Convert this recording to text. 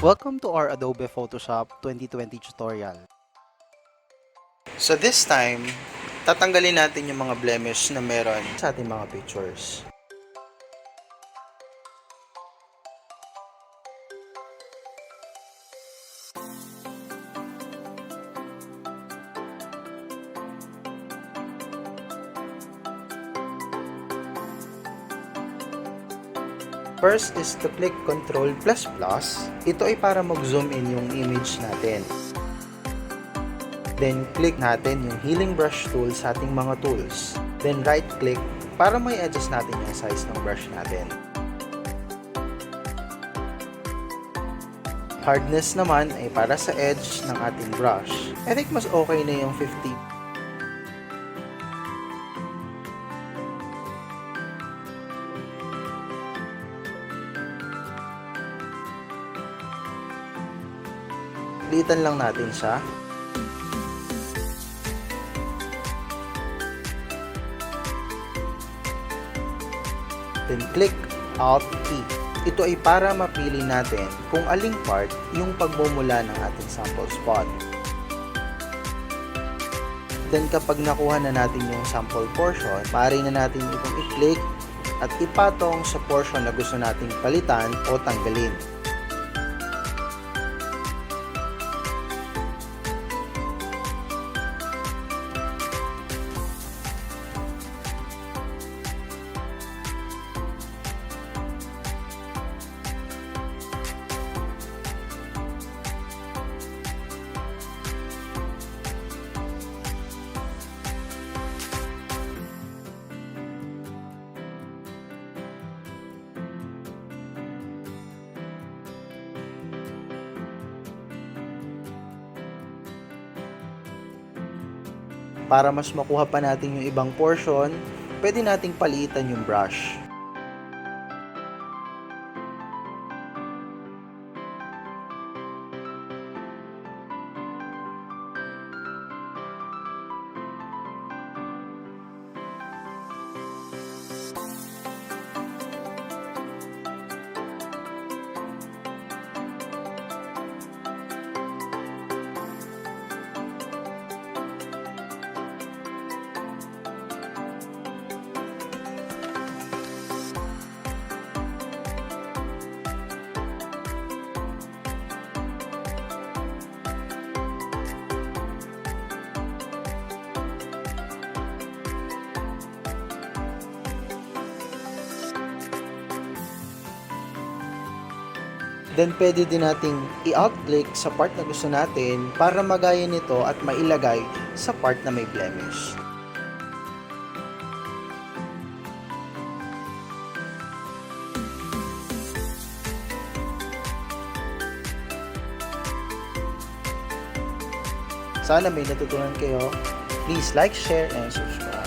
Welcome to our Adobe Photoshop 2020 tutorial. So this time, tatanggalin natin yung mga blemish na meron sa ating mga pictures. First is to click Ctrl++. Ito ay para mag-zoom in yung image natin. Then, click natin yung healing brush tool sa ating mga tools. Then, right-click para may adjust natin yung size ng brush natin. Hardness naman ay para sa edge ng ating brush. I think mas okay na yung 50. Litan lang natin siya. Then click Alt key. Ito ay para mapili natin kung aling part yung pagmumula ng ating sample spot. Then kapag nakuha na natin yung sample portion, maaari na natin itong i-click at ipatong sa portion na gusto nating palitan o tanggalin. Para mas makuha pa natin yung ibang portion, pwede nating palitan yung brush. Then, pwede din nating i-out-click sa part na gusto natin para magaya nito at mailagay sa part na may blemish. Sana may natutunan kayo. Please like, share, and subscribe.